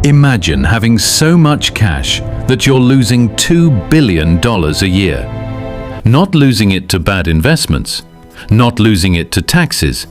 Imagine having so much cash that you're losing $2 billion a year. Not losing it to bad investments, not losing it to taxes,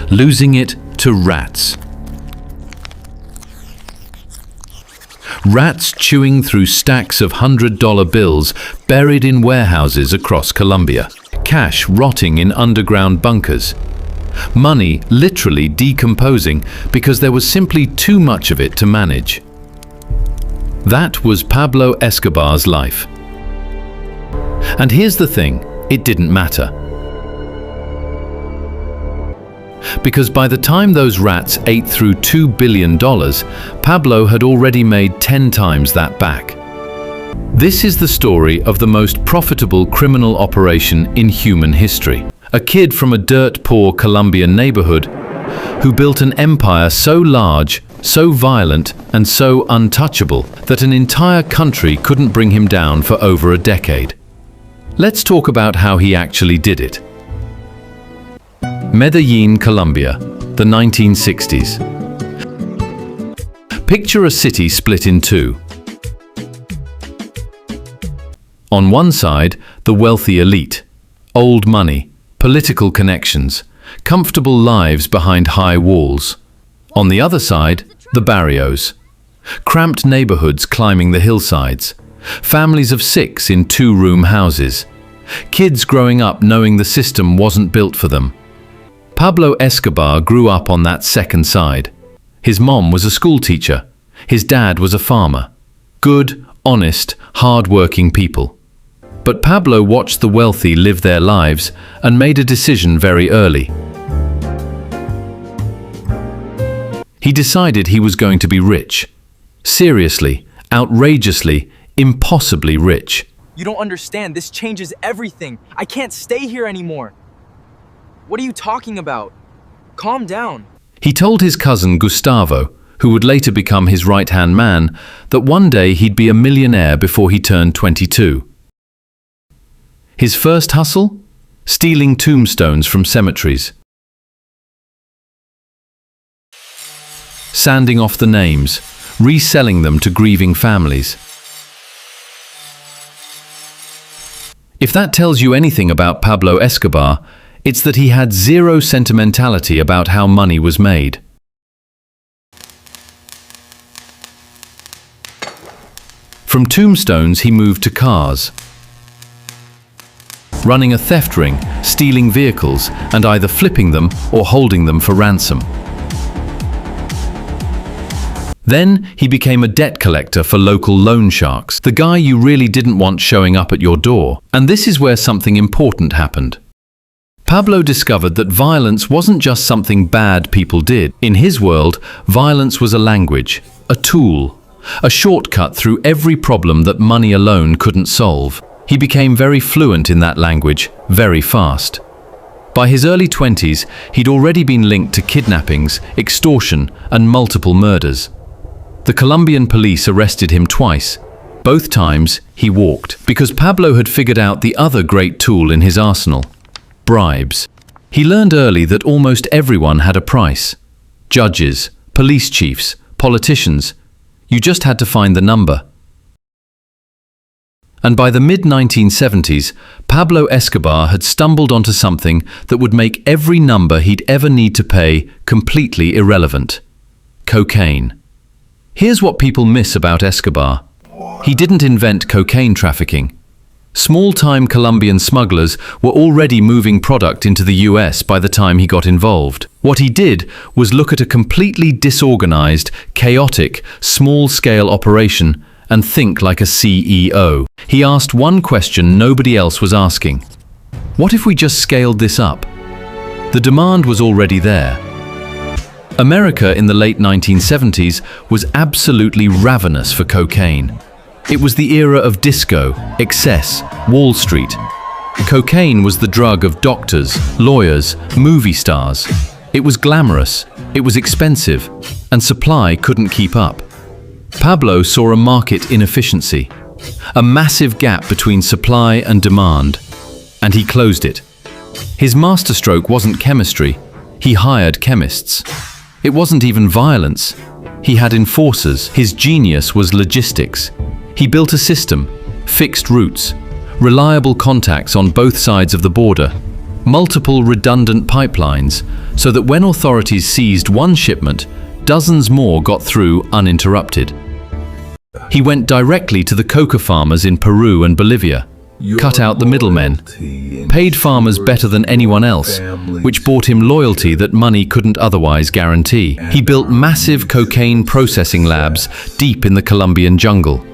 losing it to rats. Rats chewing through stacks of $100 bills buried in warehouses across Colombia. Cash rotting in underground bunkers. Money literally decomposing because there was simply too much of it to manage. That was Pablo Escobar's life. And here's the thing, it didn't matter. Because by the time those rats ate through $2 billion, Pablo had already made 10 times that back. This is the story of the most profitable criminal operation in human history. A kid from a dirt-poor Colombian neighborhood who built an empire so large, so violent, and so untouchable that an entire country couldn't bring him down for over a decade. Let's talk about how he actually did it. Medellín, Colombia, the 1960s. Picture a city split in two. On one side, the wealthy elite, old money, political connections, comfortable lives behind high walls. On the other side, the barrios, cramped neighborhoods climbing the hillsides, families of 6 in 2-room houses, kids growing up knowing the system wasn't built for them. Pablo Escobar grew up on that second side. His mom was a school teacher. His dad was a farmer. Good, honest, hard-working people. But Pablo watched the wealthy live their lives and made a decision very early. He decided he was going to be rich. Seriously, outrageously, impossibly rich. You don't understand. This changes everything. I can't stay here anymore. What are you talking about? Calm down. He told his cousin Gustavo, who would later become his right-hand man, that one day he'd be a millionaire before he turned 22. His first hustle? Stealing tombstones from cemeteries. Sanding off the names, reselling them to grieving families. If that tells you anything about Pablo Escobar, it's that he had zero sentimentality about how money was made. From tombstones he moved to cars. Running a theft ring, stealing vehicles, and either flipping them or holding them for ransom. Then he became a debt collector for local loan sharks, the guy you really didn't want showing up at your door. And this is where something important happened. Pablo discovered that violence wasn't just something bad people did. In his world, violence was a language, a tool, a shortcut through every problem that money alone couldn't solve. He became very fluent in that language, very fast. By his early 20s, he'd already been linked to kidnappings, extortion, and multiple murders. The Colombian police arrested him twice. Both times, he walked, because Pablo had figured out the other great tool in his arsenal: bribes. He learned early that almost everyone had a price. Judges, police chiefs, politicians. You just had to find the number. And by the mid-1970s, Pablo Escobar had stumbled onto something that would make every number he'd ever need to pay completely irrelevant: cocaine. Here's what people miss about Escobar. He didn't invent cocaine trafficking. Small-time Colombian smugglers were already moving product into the US by the time he got involved. What he did was look at a completely disorganized, chaotic, small-scale operation and think like a CEO. He asked one question nobody else was asking. What if we just scaled this up? The demand was already there. America in the late 1970s was absolutely ravenous for cocaine. It was the era of disco, excess, Wall Street. Cocaine was the drug of doctors, lawyers, movie stars. It was glamorous, it was expensive, and supply couldn't keep up. Pablo saw a market inefficiency, a massive gap between supply and demand, and he closed it. His masterstroke wasn't chemistry, he hired chemists. It wasn't even violence, He had enforcers. His genius was logistics. He built a system, fixed routes, reliable contacts on both sides of the border, multiple redundant pipelines, so that when authorities seized one shipment, dozens more got through uninterrupted. He went directly to the coca farmers in Peru and Bolivia, cut out the middlemen, paid farmers better than anyone else, which bought him loyalty that money couldn't otherwise guarantee. He built massive cocaine processing labs deep in the Colombian jungle.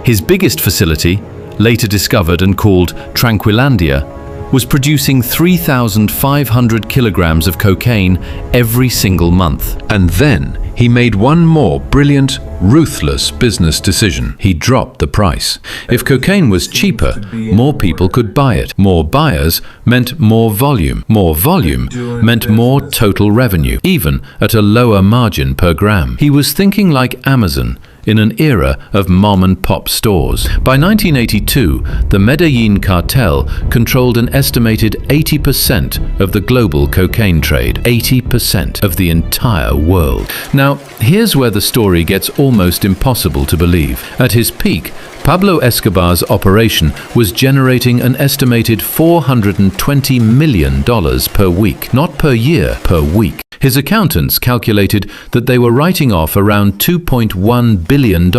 His biggest facility, later discovered and called Tranquilandia, was producing 3,500 kilograms of cocaine every single month. And then he made one more brilliant, ruthless business decision. He dropped the price. If cocaine was cheaper, more people could buy it. More buyers meant more volume. More volume meant more total revenue, even at a lower margin per gram. He was thinking like Amazon, in an era of mom-and-pop stores. By 1982, the Medellín Cartel controlled an estimated 80% of the global cocaine trade. 80% of the entire world. Now, here's where the story gets almost impossible to believe. At his peak, Pablo Escobar's operation was generating an estimated $420 million per week, not per year, per week. His accountants calculated that they were writing off around $2.1 billion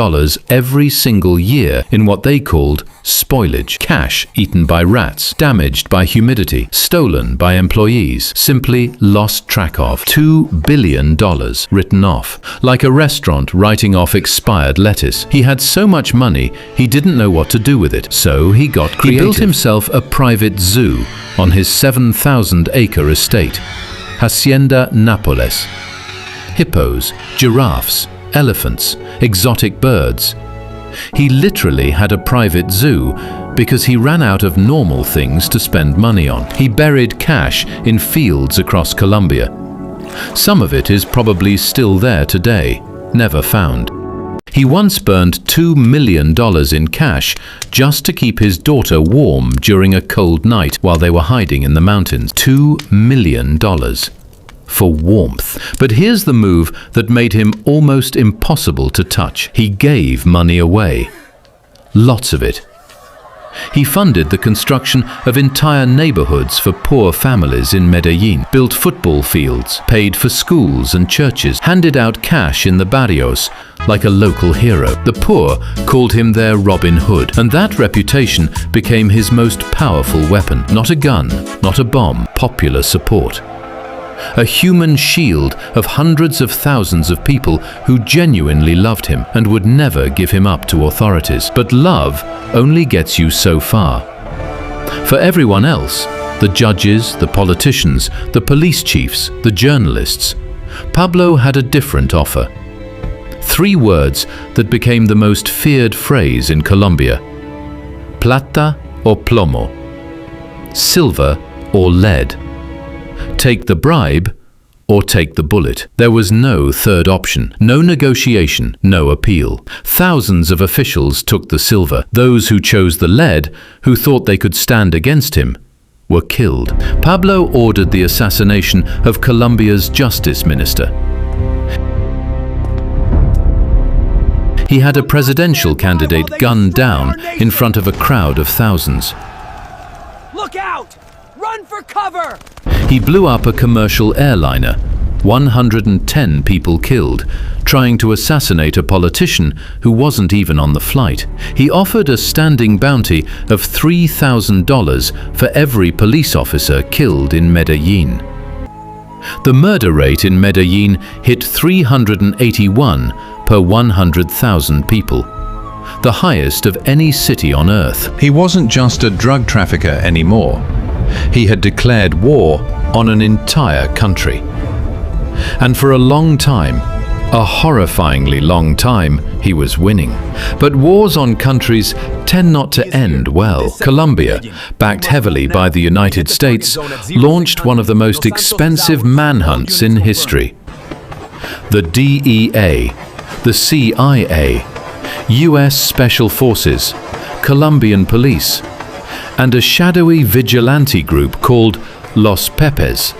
every single year in what they called spoilage. Cash eaten by rats, damaged by humidity, stolen by employees, simply lost track of. $2 billion written off. Like a restaurant writing off expired lettuce. He had so much money, he didn't know what to do with it. So he got creative. He built himself a private zoo on his 7,000-acre estate. Hacienda Nápoles. Hippos, giraffes, elephants, exotic birds. He literally had a private zoo because he ran out of normal things to spend money on. He buried cash in fields across Colombia. Some of it is probably still there today, never found. He once burned $2 million in cash just to keep his daughter warm during a cold night while they were hiding in the mountains. $2 million for warmth. But here's the move that made him almost impossible to touch. He gave money away. Lots of it. He funded the construction of entire neighborhoods for poor families in Medellín, built football fields, paid for schools and churches, handed out cash in the barrios like a local hero. The poor called him their Robin Hood, and that reputation became his most powerful weapon. Not a gun, not a bomb, popular support. A human shield of hundreds of thousands of people who genuinely loved him and would never give him up to authorities. But love only gets you so far. For everyone else, the judges, the politicians, the police chiefs, the journalists, Pablo had a different offer. 3 words that became the most feared phrase in Colombia: plata o plomo, silver or lead. Take the bribe or take the bullet. There was no third option, no negotiation, no appeal. Thousands of officials took the silver. Those who chose the lead, who thought they could stand against him, were killed. Pablo ordered the assassination of Colombia's justice minister. He had a presidential candidate gunned down in front of a crowd of thousands. Look out! Run for cover! He blew up a commercial airliner, 110 people killed, trying to assassinate a politician who wasn't even on the flight. He offered a standing bounty of $3,000 for every police officer killed in Medellín. The murder rate in Medellín hit 381 per 100,000 people, the highest of any city on earth. He wasn't just a drug trafficker anymore. He had declared war on an entire country. And for a long time, a horrifyingly long time, he was winning. But wars on countries tend not to end well. Colombia, backed heavily by the United States, launched one of the most expensive manhunts in history. The DEA, the CIA, US Special Forces, Colombian police, and a shadowy vigilante group called Los Pepes,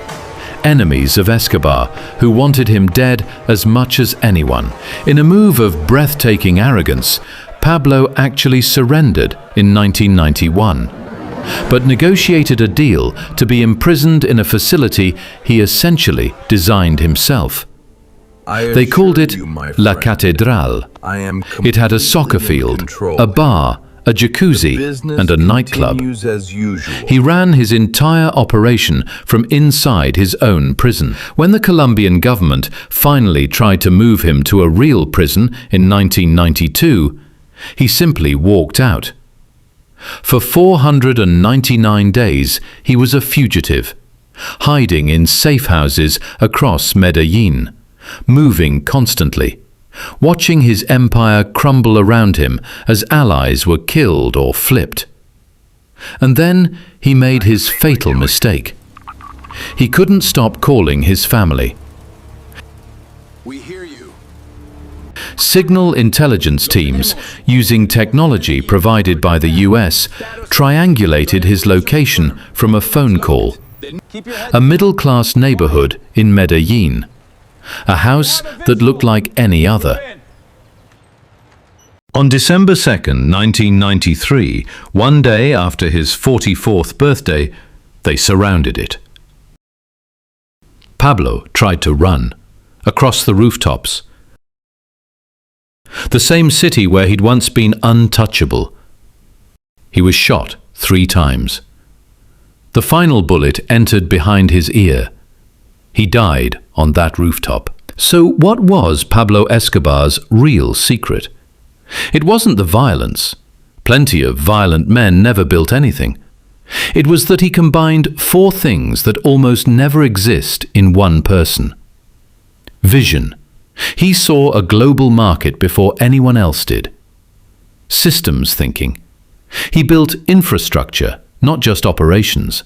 enemies of Escobar, who wanted him dead as much as anyone. In a move of breathtaking arrogance, Pablo actually surrendered in 1991, but negotiated a deal to be imprisoned in a facility he essentially designed himself. They called it La Catedral. It had a soccer field, a bar, a jacuzzi, and a nightclub. He ran his entire operation from inside his own prison. When the Colombian government finally tried to move him to a real prison in 1992, he simply walked out. For 499 days, he was a fugitive, hiding in safe houses across Medellín, moving constantly, watching his empire crumble around him as allies were killed or flipped. And then he made his fatal mistake. He couldn't stop calling his family. We hear you. Signal intelligence teams, using technology provided by the US, triangulated his location from a phone call. A middle-class neighborhood in Medellín. A house that looked like any other. On December 2nd, 1993, one day after his 44th birthday, they surrounded it. Pablo tried to run, across the rooftops. The same city where he'd once been untouchable. He was shot 3 times. The final bullet entered behind his ear. He died on that rooftop. So what was Pablo Escobar's real secret? It wasn't the violence. Plenty of violent men never built anything. It was that he combined 4 things that almost never exist in one person. Vision. He saw a global market before anyone else did. Systems thinking. He built infrastructure, not just operations.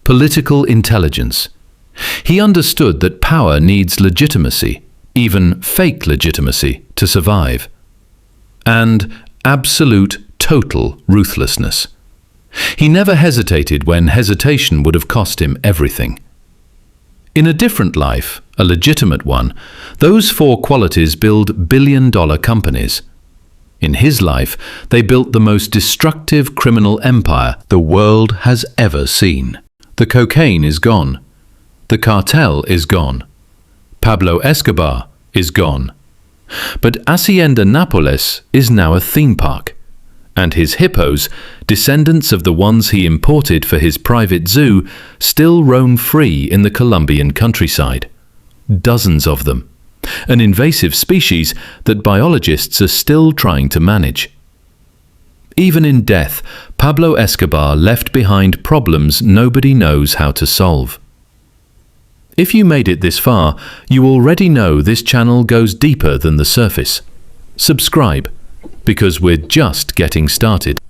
Political intelligence. He understood that power needs legitimacy, even fake legitimacy, to survive. And absolute, total ruthlessness. He never hesitated when hesitation would have cost him everything. In a different life, a legitimate one, those 4 qualities build billion-dollar companies. In his life, they built the most destructive criminal empire the world has ever seen. The cocaine is gone. The cartel is gone. Pablo Escobar is gone. But Hacienda Nápoles is now a theme park. And his hippos, descendants of the ones he imported for his private zoo, still roam free in the Colombian countryside. Dozens of them. An invasive species that biologists are still trying to manage. Even in death, Pablo Escobar left behind problems nobody knows how to solve. If you made it this far, you already know this channel goes deeper than the surface. Subscribe, because we're just getting started.